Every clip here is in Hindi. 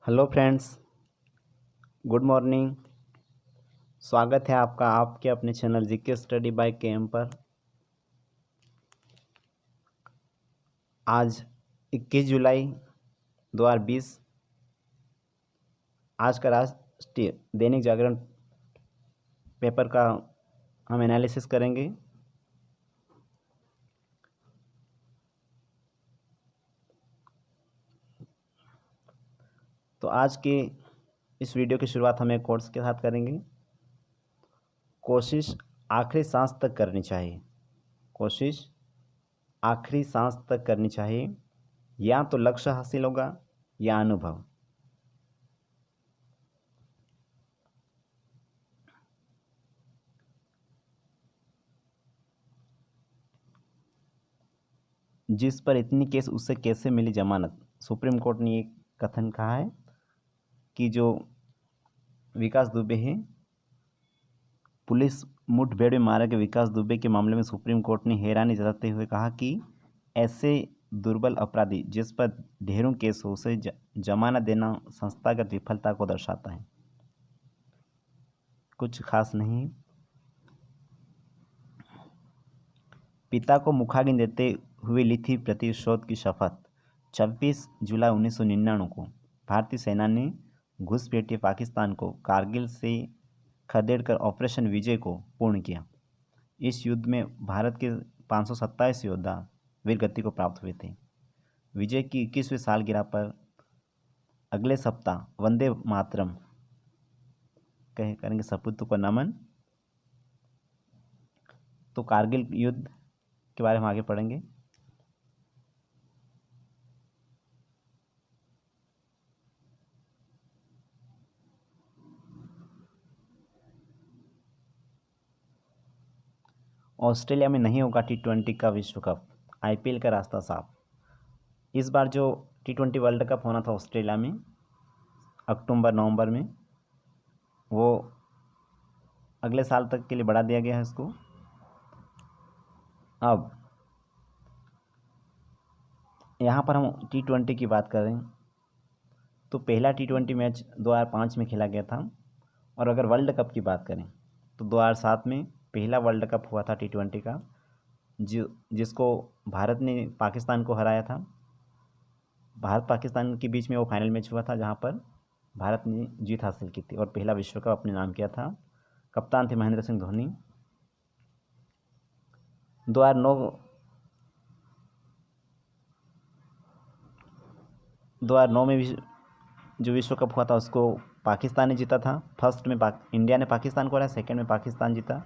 Hello friends, good morning. स्वागत है आपका आपके अपने channel GK study by KM पर। आज 21 जुलाई 2020। आज का राष्ट्रीय दैनिक जागरण पेपर का हम एनालिसिस करेंगे। तो आज के इस वीडियो की शुरुआत हम एक कोट्स के साथ करेंगे। कोशिश आखिरी सांस तक करनी चाहिए। कोशिश आखिरी सांस तक करनी चाहिए। या तो लक्ष्य हासिल होगा या अनुभव। जिस पर इतनी केस उसे कैसे मिली जमानत। सुप्रीम कोर्ट ने एक कथन कहा है कि जो विकास दुबे है, पुलिस मुठभेड़ में मारे गए विकास दुबे के मामले में सुप्रीम कोर्ट ने हैरानी जताते हुए कहा कि ऐसे दुर्बल अपराधी जिस पर ढेरों केस हो उसे जमानत देना संस्थागत विफलता को दर्शाता है। कुछ खास नहीं। पिता को मुखाग्नि देते हुए ली थी प्रतिशोध की शपथ। 26 जुलाई 1999 को भारतीय सेना ने घुसपैठिए पाकिस्तान को कारगिल से खदेड़कर ऑपरेशन विजय को पूर्ण किया। इस युद्ध में भारत के 527 योद्धा वीरगति को प्राप्त हुए थे। विजय की 21वीं सालगिरह पर अगले सप्ताह वंदे मातरम करेंगे सपूत को नमन। तो कारगिल युद्ध के बारे में आगे पढ़ेंगे। ऑस्ट्रेलिया में नहीं होगा T20 का विश्व कप। IPL का रास्ता साफ। इस बार जो T20 वर्ल्ड कप होना था ऑस्ट्रेलिया में अक्टूबर नवंबर में, वो अगले साल तक के लिए बढ़ा दिया गया है इसको। अब यहाँ पर हम T20 की बात करें तो पहला T20 मैच 2005 में खेला गया था। और अगर वर्ल्ड कप की बात करें तो 2007 में पहला वर्ल्ड कप हुआ था T20 का, जिसको भारत ने पाकिस्तान को हराया था। भारत पाकिस्तान के बीच में वो फाइनल मैच हुआ था जहाँ पर भारत ने जीत हासिल की थी और पहला विश्व कप अपने नाम किया था। कप्तान थे महेंद्र सिंह धोनी। 2009 में भी जो विश्व कप हुआ था उसको पाकिस्तान ने जीता था। फर्स्ट में इंडिया ने पाकिस्तान को हराया, सेकंड में पाकिस्तान जीता।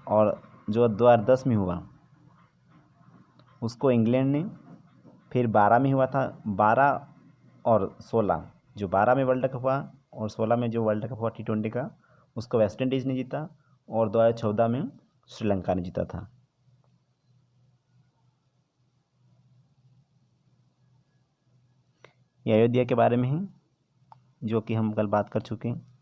और जो 2010 में हुआ उसको इंग्लैंड ने, फिर 12 में हुआ था 12 और 16, जो 12 में वर्ल्ड कप हुआ और 16 में जो वर्ल्ड कप हुआ T20 का उसको वेस्ट इंडीज़ ने जीता और 2014 में श्रीलंका ने जीता था। ये अयोध्या के बारे में है जो कि हम कल बात कर चुके हैं।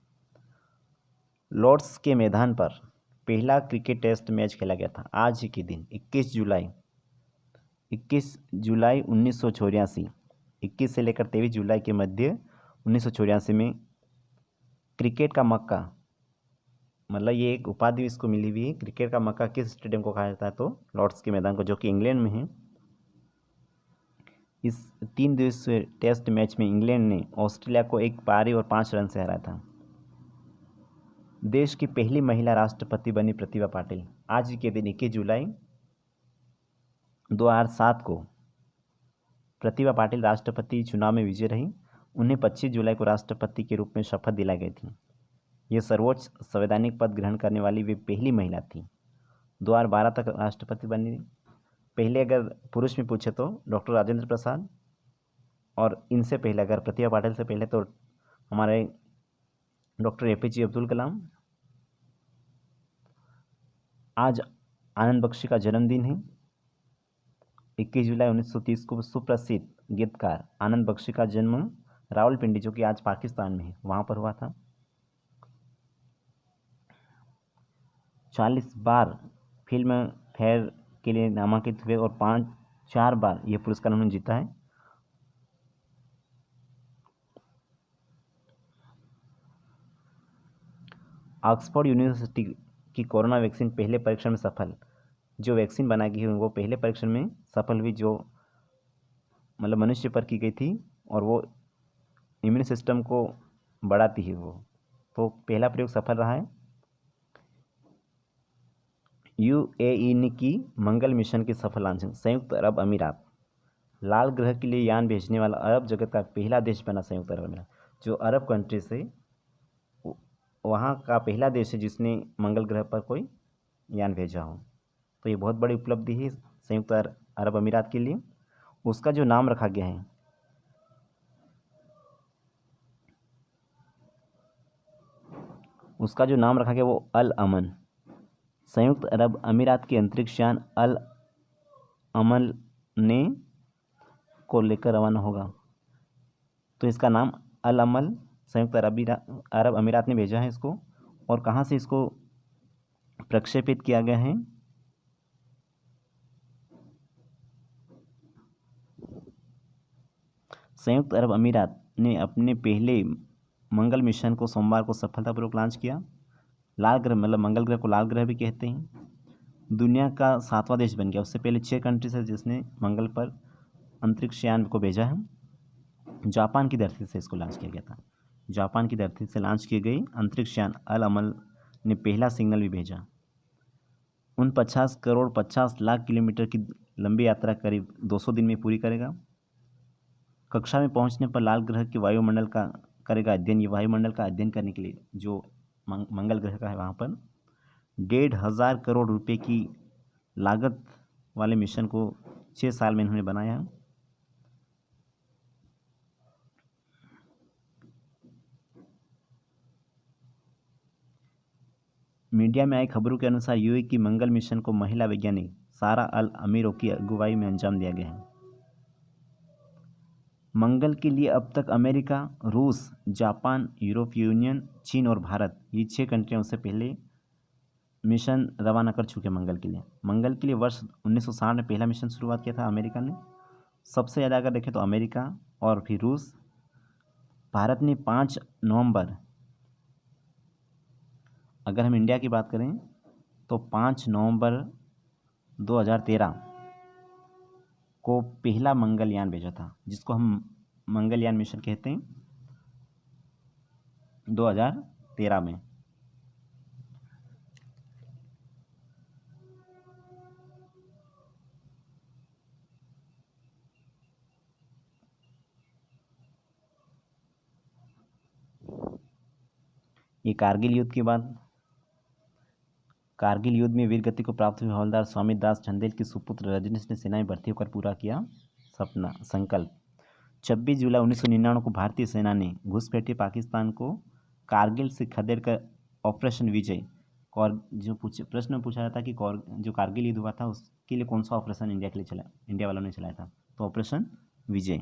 लॉर्ड्स के मैदान पर पहला क्रिकेट टेस्ट मैच खेला गया था आज ही के दिन 21 जुलाई 1984। 21 से लेकर 23 जुलाई के मध्य 1984 में क्रिकेट का मक्का, मतलब ये एक उपाधि इसको मिली हुई है। क्रिकेट का मक्का किस स्टेडियम को कहा जाता है तो लॉर्ड्स के मैदान को, जो कि इंग्लैंड में है। इस 3 दिवसीय टेस्ट मैच में इंग्लैंड ने ऑस्ट्रेलिया को 1 पारी और 5 रन से हराया था। देश की पहली महिला राष्ट्रपति बनी प्रतिभा पाटिल। आज के दिन 21 जुलाई 2007 को प्रतिभा पाटिल राष्ट्रपति चुनाव में विजयी रही। उन्हें 25 जुलाई को राष्ट्रपति के रूप में शपथ दिलाई गई थी। यह सर्वोच्च संवैधानिक पद ग्रहण करने वाली वे पहली महिला थी। 2012 तक राष्ट्रपति बनी। पहले अगर पुरुष में पूछे तो डॉक्टर राजेंद्र प्रसाद, और इनसे पहले अगर प्रतिभा पाटिल से पहले तो हमारे डॉक्टर APJ अब्दुल कलाम। आज आनंद बख्शी का जन्मदिन है। 21 जुलाई 1930 को सुप्रसिद्ध गीतकार आनंद बख्शी का जन्म रावलपिंडी, जो कि आज पाकिस्तान में है, वहाँ पर हुआ था। 40 बार फिल्म फेयर के लिए नामांकित हुए और 4 बार यह पुरस्कार उन्होंने जीता है। ऑक्सफोर्ड यूनिवर्सिटी की कोरोना वैक्सीन पहले परीक्षण में सफल। जो वैक्सीन बनाई गई है वो पहले परीक्षण में सफल हुई, जो मतलब मनुष्य पर की गई थी, और वो इम्यून सिस्टम को बढ़ाती है वो, तो पहला प्रयोग सफल रहा है। यूएई ने की मंगल मिशन की सफल लॉन्चिंग। संयुक्त अरब अमीरात लाल ग्रह के लिए यान भेजने वाला अरब जगत का पहला देश बना संयुक्त अरब अमीरात। जो अरब कंट्री से वहाँ का पहला देश है जिसने मंगल ग्रह पर कोई यान भेजा हो, तो ये बहुत बड़ी उपलब्धि है संयुक्त अरब अमीरात के लिए। उसका जो नाम रखा गया है, उसका जो नाम रखा गया वो अल अमन। संयुक्त अरब अमीरात के अंतरिक्ष यान अल अमन ने को लेकर रवाना होगा, तो इसका नाम अल अमल संयुक्त अरब अमीरात ने भेजा है इसको। और कहाँ से इसको प्रक्षेपित किया गया है, संयुक्त अरब अमीरात ने अपने पहले मंगल मिशन को सोमवार को सफलतापूर्वक लॉन्च किया। लाल ग्रह मतलब मंगल ग्रह को लाल ग्रह भी कहते हैं। दुनिया का 7वां देश बन गया। उससे पहले 6 कंट्रीज है जिसने मंगल पर अंतरिक्ष यान को भेजा है। जापान की धरती से इसको लॉन्च किया गया था। जापान की धरती से लॉन्च की गई अंतरिक्ष यान अल अमल ने पहला सिग्नल भी भेजा। 49 करोड़ 50 लाख किलोमीटर की लंबी यात्रा करीब 200 दिन में पूरी करेगा। कक्षा में पहुंचने पर लाल ग्रह के वायुमंडल का करेगा अध्ययन। ये वायुमंडल का अध्ययन करने के लिए जो मंगल ग्रह का है वहाँ पर 1,500 करोड़ रुपए की लागत वाले मिशन को 6 साल में इन्होंने बनाया है। मीडिया में आई खबरों के अनुसार यूएई की मंगल मिशन को महिला वैज्ञानिक सारा अल अमीरों की अगुवाई में अंजाम दिया गया है। मंगल के लिए अब तक अमेरिका, रूस, जापान, यूरोपीय यूनियन, चीन और भारत, ये 6 कंट्रियाँ उससे पहले मिशन रवाना कर चुके मंगल के लिए। मंगल के लिए वर्ष 1960 में पहला मिशन शुरुआत किया था अमेरिका ने। सबसे ज़्यादा अगर देखें तो अमेरिका और फिर रूस। भारत ने 5 नवंबर, अगर हम इंडिया की बात करें तो 5 नवंबर 2013 को पहला मंगलयान भेजा था, जिसको हम मंगलयान मिशन कहते हैं, 2013 में। ये कारगिल युद्ध की बात। कारगिल युद्ध में वीर गति को प्राप्त हुए हवलदार स्वामी दास चंदेल की सुपुत्र रजनीश ने सेना में भर्ती होकर पूरा किया सपना संकल्प। 26 जुलाई 1999 को भारतीय सेना ने घुसपैठे पाकिस्तान को कारगिल से खदेड़ कर ऑपरेशन विजय और जो प्रश्न पूछा जाता कि जो कारगिल युद्ध हुआ था उसके लिए कौन सा ऑपरेशन इंडिया वालों ने चलाया था, तो ऑपरेशन विजय।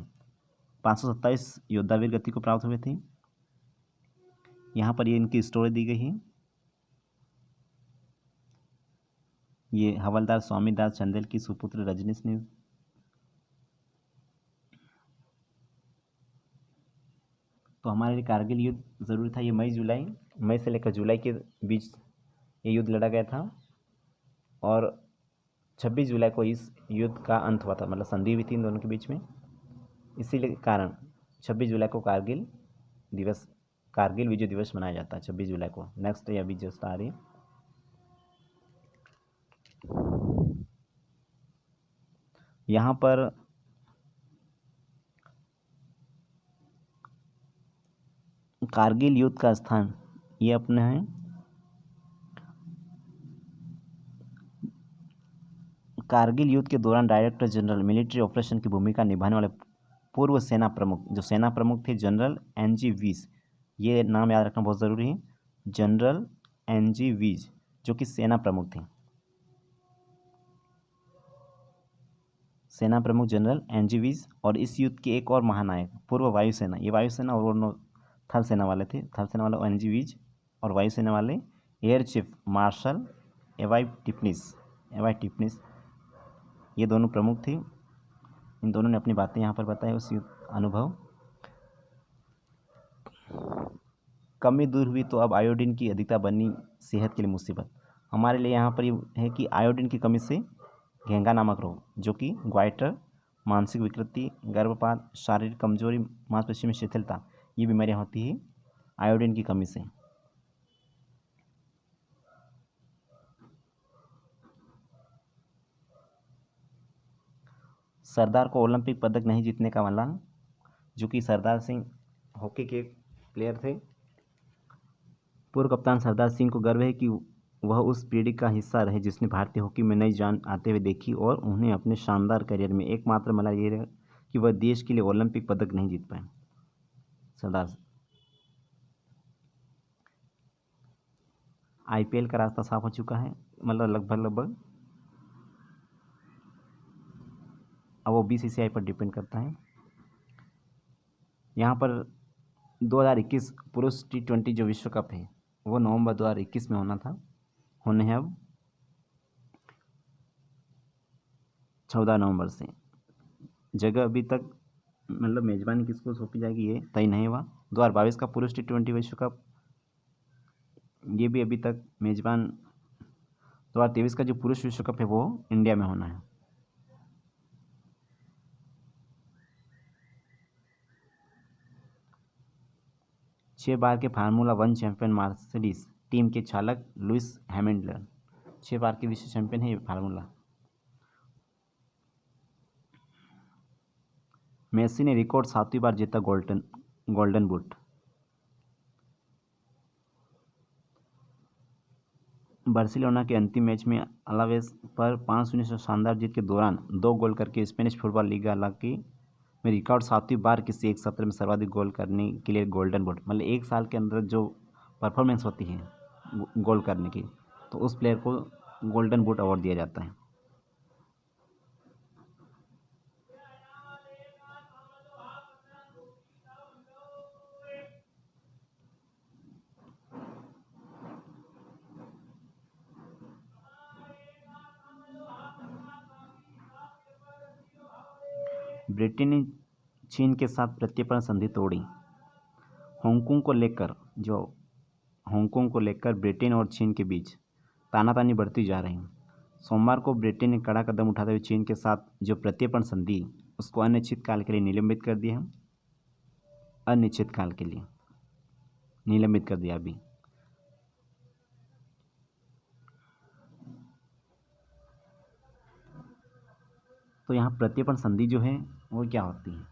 527 योद्धा वीर गति को प्राप्त हुए थे। यहाँ पर ये इनकी स्टोरी दी गई है। ये हवलदार स्वामी दास चंदेल की सुपुत्र रजनीश ने तो हमारे लिए कारगिल युद्ध ज़रूरी था। ये मई से लेकर जुलाई के बीच ये युद्ध लड़ा गया था और 26 जुलाई को इस युद्ध का अंत हुआ था, मतलब संधि हुई थी इन दोनों के बीच में। इसीलिए कारण 26 जुलाई को कारगिल विजय दिवस मनाया जाता है 26 जुलाई को। नेक्स्ट ये अभी जस्ट आ रही यहाँ पर कारगिल युद्ध का स्थान ये अपने हैं कारगिल युद्ध के दौरान डायरेक्टर जनरल मिलिट्री ऑपरेशन की भूमिका निभाने वाले पूर्व सेना प्रमुख, जो सेना प्रमुख थे जनरल एन.जी. वीज, ये नाम याद रखना बहुत ज़रूरी है। जनरल एन.जी. वीज जो कि सेना प्रमुख थे, सेना प्रमुख जनरल एन.जी. वीज। और इस युद्ध के एक और महानायक पूर्व वायुसेना, ये वायुसेना और थल सेना वाले थे, थल सेना वाले एन.जी. वीज और वायुसेना वाले एयर चीफ मार्शल एवाई टिपनिस, ये दोनों प्रमुख थे। इन दोनों ने अपनी बातें यहाँ पर बताई उस अनुभव। कमी दूर हुई तो अब आयोडीन की अधिकता बनी सेहत के लिए मुसीबत। हमारे लिए यहाँ पर ये है कि आयोडीन की कमी से घेंगा नामक रोग, जो कि ग्वाइटर, मानसिक विकृति, गर्भपात, शारीरिक कमजोरी, मांसपेशी में शिथिलता, ये बीमारियाँ होती है आयोडीन की कमी से। सरदार को ओलंपिक पदक नहीं जीतने का मलाल, जो कि सरदार सिंह हॉकी के प्लेयर थे। पूर्व कप्तान सरदार सिंह को गर्व है कि वह उस पीढ़ी का हिस्सा रहे जिसने भारतीय हॉकी में नई जान आते हुए देखी, और उन्हें अपने शानदार करियर में एकमात्र मलाल ये रहा कि वह देश के लिए ओलंपिक पदक नहीं जीत पाए। सरदार आईपीएल का रास्ता साफ हो चुका है, मतलब लगभग अब वो बीसीसीआई पर डिपेंड करता है। यहाँ पर 2021 पुरुष T20 जो विश्व कप है वो नवंबर 2021 में होना था, होने हैं अब 14 नवंबर से। जगह अभी तक मतलब मेज़बानी किसको सौंपी जाएगी ये तय नहीं हुआ। 2022 का पुरुष T20 विश्व कप ये भी अभी तक मेज़बान 2023 का जो पुरुष विश्व कप है वो इंडिया में होना है। छः बार के फार्मूला 1 चैंपियन मर्सिडीज टीम के चालक लुइस हैमिल्टन 6 बार के विश्व चैंपियन है ये फार्मूला। मेसी ने रिकॉर्ड 7वीं बार जीता गोल्डन बूट। बार्सिलोना के अंतिम मैच में अलावेस पर 5-0 से शानदार जीत के दौरान 2 गोल करके स्पेनिश फुटबॉल लीगा हालांकि में रिकॉर्ड 7वीं बार किसी एक सत्र में सर्वाधिक गोल करने के लिए गोल्डन बूट, मतलब एक साल के अंदर जो परफॉर्मेंस होती है गोल करने की, तो उस प्लेयर को गोल्डन बूट अवार्ड दिया जाता है। ब्रिटेन ने चीन के साथ प्रत्यर्पण संधि तोड़ी। हांगकांग को लेकर ब्रिटेन और चीन के बीच तानातानी बढ़ती जा रही है। सोमवार को ब्रिटेन ने कड़ा कदम उठाते हुए चीन के साथ जो प्रत्यर्पण संधि उसको अनिश्चित काल के लिए निलंबित कर दिया है। अनिश्चित काल के लिए निलंबित कर दिया अभी। तो यहाँ प्रत्यर्पण संधि जो है वो क्या होती है?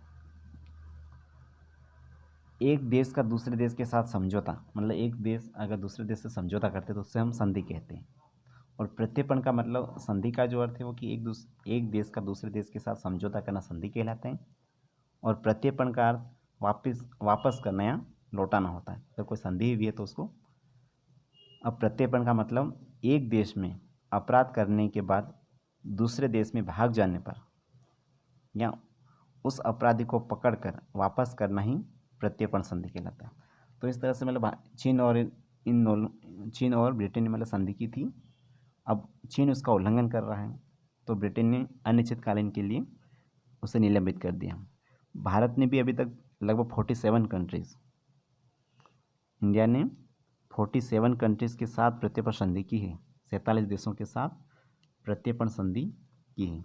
एक देश का दूसरे देश के साथ समझौता, मतलब एक देश अगर दूसरे देश से समझौता करते तो उससे हम संधि कहते हैं। और प्रत्यर्पण का मतलब संधि का जो अर्थ है वो कि एक देश का दूसरे देश के साथ समझौता करना संधि कहलाते हैं। और प्रत्यर्पण का अर्थ वापस करना या लौटाना होता है। जब कोई संधि हुई है तो उसको। अब प्रत्यर्पण का मतलब एक देश में अपराध करने के बाद दूसरे देश में भाग जाने पर या उस अपराधी को पकड़कर वापस करना ही प्रत्यर्पण संधि कहलाता है। तो इस तरह से मतलब चीन और ब्रिटेन ने मतलब संधि की थी। अब चीन उसका उल्लंघन कर रहा है तो ब्रिटेन ने अनिश्चितकालीन के लिए उसे निलंबित कर दिया। भारत ने भी अभी तक लगभग 47 कंट्रीज़, इंडिया ने 47 कंट्रीज़ के साथ प्रत्यर्पण संधि की है। 47 देशों के साथ प्रत्यर्पण संधि की है।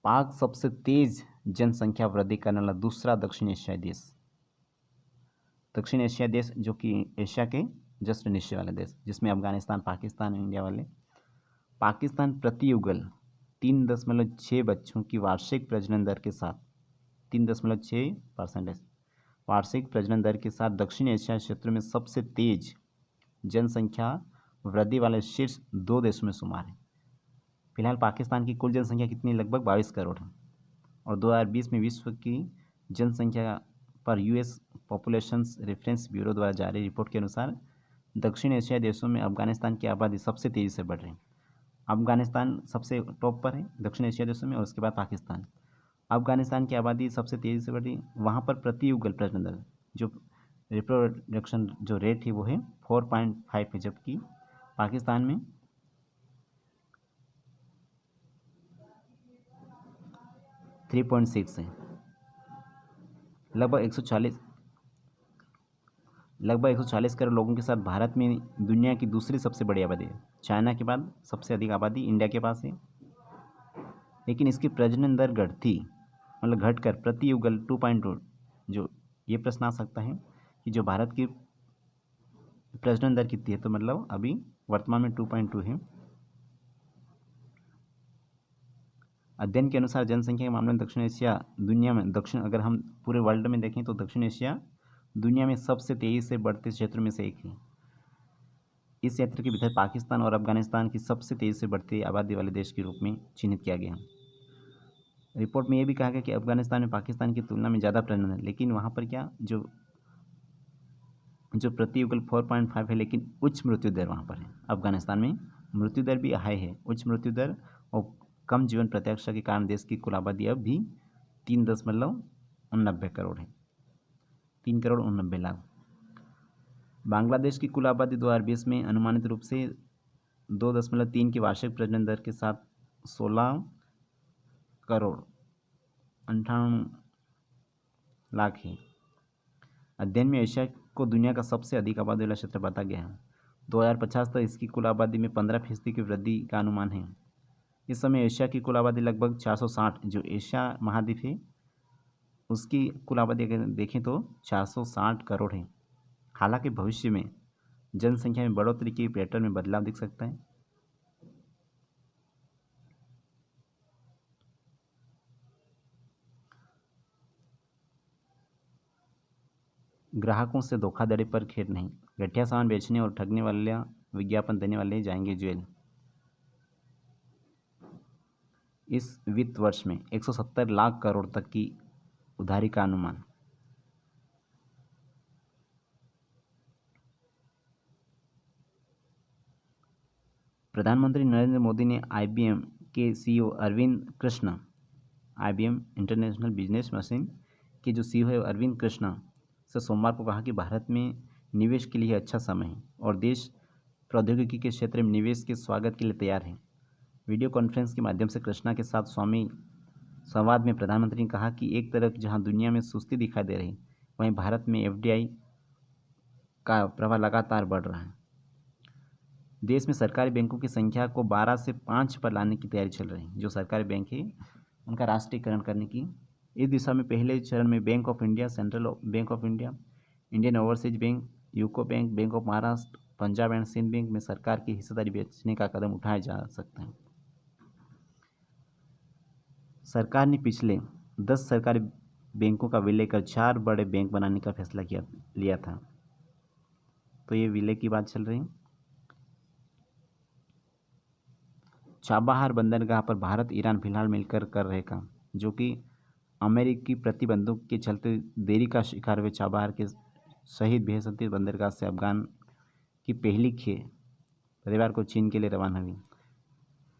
पाक सबसे तेज जनसंख्या वृद्धि करने वाला दूसरा दक्षिण एशियाई देश जो कि एशिया के जस्ट नीचे वाले देश, जिसमें अफगानिस्तान, पाकिस्तान, इंडिया वाले। पाकिस्तान प्रति युगल 3.6 बच्चों की वार्षिक प्रजनन दर के साथ 3.6% वार्षिक प्रजनन दर के साथ दक्षिण एशिया क्षेत्र में सबसे तेज जनसंख्या वृद्धि वाले शीर्ष 2 देशों में शुमार है। फिलहाल पाकिस्तान की कुल जनसंख्या कितनी? लगभग 22 करोड़ है। और 2020 में विश्व की जनसंख्या पर यूएस पॉपुलेशंस रेफरेंस ब्यूरो द्वारा जारी रिपोर्ट के अनुसार दक्षिण एशियाई देशों में अफगानिस्तान की आबादी सबसे तेज़ी से बढ़ रही है। अफगानिस्तान सबसे टॉप पर है दक्षिण एशियाई देशों में, और उसके बाद पाकिस्तान। अफगानिस्तान की आबादी सबसे तेज़ी से बढ़ रही है। वहाँ पर प्रति युगल प्रजनन दर जो रिप्रोडक्शन जो रेट है वो है 4.5 है, जबकि पाकिस्तान में 3.6 है। लगभग लगभग 140 करोड़ लोगों के साथ भारत में दुनिया की दूसरी सबसे बड़ी आबादी है। चाइना के बाद सबसे अधिक आबादी इंडिया के पास है। लेकिन इसकी प्रजनन दर घटती मतलब घटकर प्रति युगल 2.2, जो ये प्रश्न आ सकता है कि जो भारत की प्रजनन दर कितनी है, तो मतलब अभी वर्तमान में 2.2 है। अध्ययन के अनुसार जनसंख्या के मामले में दक्षिण एशिया दुनिया में अगर हम पूरे वर्ल्ड में देखें तो दक्षिण एशिया दुनिया में सबसे तेज़ी से बढ़ते क्षेत्रों में से एक है। इस क्षेत्र के भीतर पाकिस्तान और अफगानिस्तान की सबसे तेज़ी से बढ़ती आबादी वाले देश के रूप में चिन्हित किया गया। रिपोर्ट में ये भी कहा गया कि अफगानिस्तान में पाकिस्तान की तुलना में ज़्यादा प्रजनन है, लेकिन वहाँ पर क्या जो प्रति युगल 4.5 है, लेकिन उच्च मृत्यु दर वहाँ पर है। अफगानिस्तान में मृत्यु दर भी हाई है, उच्च मृत्यु दर और कम जीवन प्रत्याशा के कारण देश की कुल आबादी अब भी 3.89 करोड़ है, 3,89,00,000। बांग्लादेश की कुल आबादी 2020 में अनुमानित रूप से 2.3 की वार्षिक प्रजनन दर के साथ 16,58,00,000 है। अध्ययन में एशिया को दुनिया का सबसे अधिक आबादी वाला क्षेत्र बताया गया है। 2050 तक इसकी कुल आबादी में 15% की वृद्धि का अनुमान है। इस समय एशिया की कुल आबादी लगभग 460, जो एशिया महाद्वीप है उसकी कुल आबादी अगर देखें तो 460 करोड़ है। हालांकि भविष्य में जनसंख्या में बढ़ोतरी के पैटर्न में बदलाव दिख सकता है। ग्राहकों से धोखाधड़ी पर खेद नहीं, घटिया सामान बेचने और ठगने वाले विज्ञापन देने वाले जाएंगे जेल। इस वित्त वर्ष में 170 लाख करोड़ तक की उधारी का अनुमान। प्रधानमंत्री नरेंद्र मोदी ने IBM के CEO Arvind Krishna, IBM international business machine के जो CEO है अरविंद कृष्णा से सोमवार को कहा कि भारत में निवेश के लिए अच्छा समय है और देश प्रौद्योगिकी के क्षेत्र में निवेश के स्वागत के लिए तैयार है। वीडियो कॉन्फ्रेंस के माध्यम से कृष्णा के साथ संवाद में प्रधानमंत्री ने कहा कि एक तरफ जहां दुनिया में सुस्ती दिखाई दे रही, वहीं भारत में FDI का प्रभाव लगातार बढ़ रहा है। देश में सरकारी बैंकों की संख्या को 12 से 5 पर लाने की तैयारी चल रही है। जो सरकारी बैंक है उनका राष्ट्रीयकरण करने की इस दिशा में पहले चरण में bank of India, central bank of India, Indian overseas bank, UCO bank, bank of Maharashtra, Punjab and Sindh bank में सरकार की हिस्सेदारी बेचने का कदम उठाया जा सकता है। सरकार ने पिछले 10 सरकारी बैंकों का विलय कर 4 बड़े बैंक बनाने का फैसला लिया था। तो ये विलय की बात चल रही है। चाबहार बंदरगाह पर भारत ईरान फिलहाल मिलकर कर रहे काम, जो कि अमेरिकी प्रतिबंधों के चलते देरी का शिकार हुए चाबहार के शहीद बेहसती बंदरगाह से अफगान की पहली खेप रविवार को चीन के लिए रवाना हुई।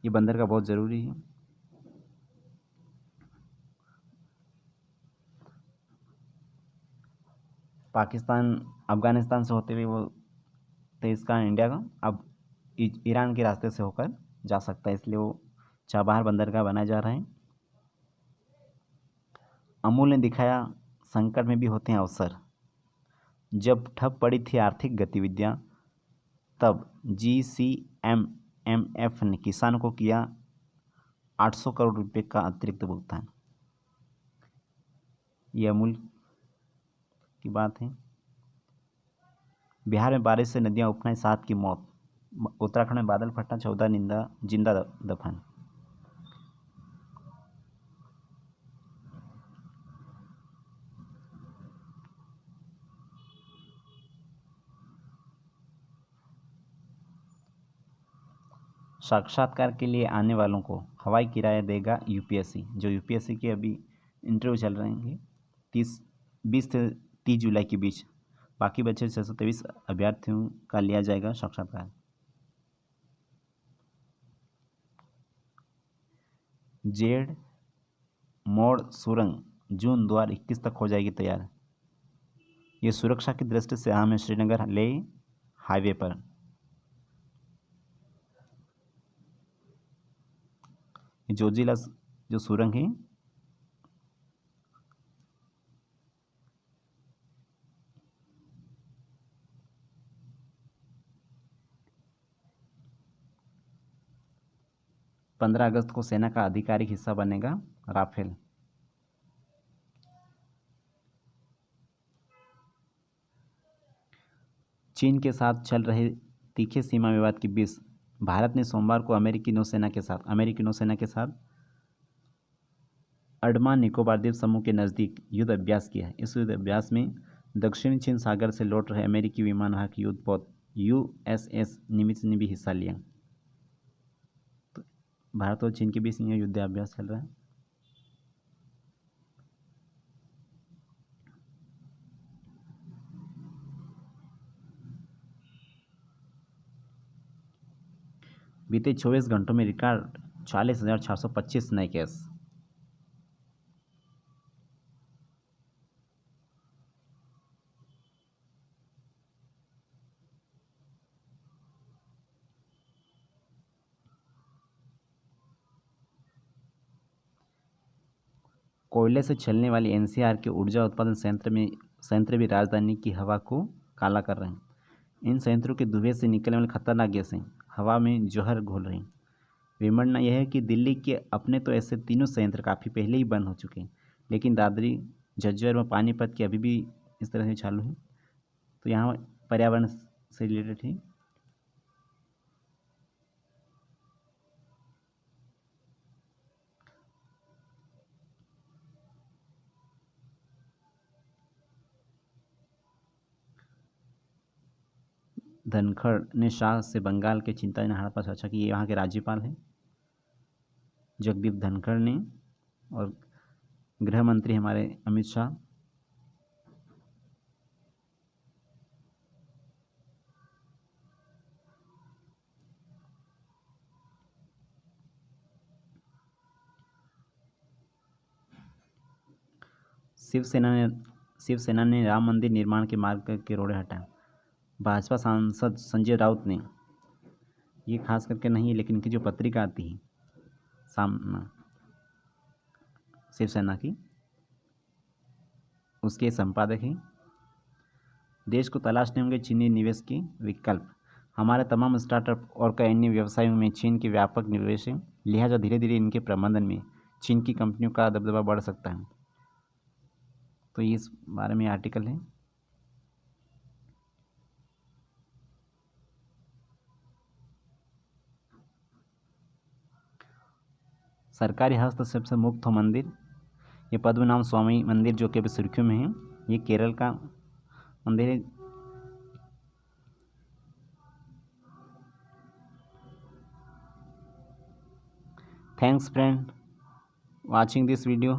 ये बंदरगाह बहुत ज़रूरी है। पाकिस्तान अफगानिस्तान से होते हुए वो तेज़कान इंडिया का अब ईरान के रास्ते से होकर जा सकता है, इसलिए वो चाबहार बंदरगाह बनाया जा रहा है। अमूल ने दिखाया संकट में भी होते हैं अवसर। जब ठप पड़ी थी आर्थिक गतिविधियां, तब GCMMF ने किसानों को किया 800 करोड़ रुपए का अतिरिक्त भुगतान। ये अमूल की बात है। बिहार में बारिश से नदियां उफनाई, 7 की मौत। उत्तराखंड में बादल फटना, 14 जिंदा दफन। साक्षात्कार के लिए आने वालों को हवाई किराया देगा UPSC। जो UPSC के अभी इंटरव्यू चल रहे हैं 20 से 30 जुलाई के बीच, बाकी बचे 623 अभ्यर्थियों का लिया जाएगा साक्षात्कार। जेड मोड़ सुरंग जून 2021 तक हो जाएगी तैयार। ये सुरक्षा की दृष्टि से अहम है श्रीनगर ले हाईवे पर। जोजिला जो सुरंग है 15 अगस्त को सेना का आधिकारिक हिस्सा बनेगा राफेल। चीन के साथ चल रहे तीखे सीमा विवाद के बीच भारत ने सोमवार को अमेरिकी नौसेना के साथ अंडमान निकोबार द्वीप समूह के नज़दीक युद्ध अभ्यास किया है। इस युद्ध अभ्यास में दक्षिणी चीन सागर से लौट रहे अमेरिकी विमानवाहक युद्धपोत USS निमित्ज ने भी हिस्सा लिया। तो भारत और चीन के बीच यह युद्ध अभ्यास चल रहा है। बीते 24 घंटों में रिकॉर्ड 40,425 नए केस। कोयले से चलने वाली NCR के ऊर्जा उत्पादन संयंत्र भी राजधानी की हवा को काला कर रहे हैं। इन संयंत्रों के धुएं से निकलने वाली खतरनाक गैसें हवा में जहर घोल रही। विडंबना यह है कि दिल्ली के अपने तो ऐसे तीनों संयंत्र काफ़ी पहले ही बंद हो चुके हैं, लेकिन दादरी, झज्जर व पानीपत के अभी भी इस तरह से चालू है। तो यहाँ पर्यावरण से रिलेटेड है। धनखड़ ने शाह से बंगाल के चिंताजनक हालात पर चर्चा की। यहाँ के राज्यपाल हैं जगदीप धनखड़ ने, और गृह मंत्री हमारे अमित शाह। शिवसेना ने राम मंदिर निर्माण के मार्ग के रोड़े हटाए। भाजपा सांसद संजय राउत ने, ये खास करके नहीं है लेकिन इनकी जो पत्रिका आती है सामना शिवसेना की, उसके संपादक हैं, देश को तलाशने होंगे चीनी निवेश के विकल्प। हमारे तमाम स्टार्टअप और कई अन्य व्यवसायों में चीन के व्यापक निवेश है, लिहाजा धीरे धीरे इनके प्रबंधन में चीन की कंपनियों का दबदबा बढ़ सकता है। तो इस बारे में आर्टिकल है। सरकारी हस्तक्षेप से मुक्त हो मंदिर। ये पद्मनाभ स्वामी मंदिर जो कि अभी सुर्खियों में है, ये केरल का मंदिर है। Thanks friend watching this video.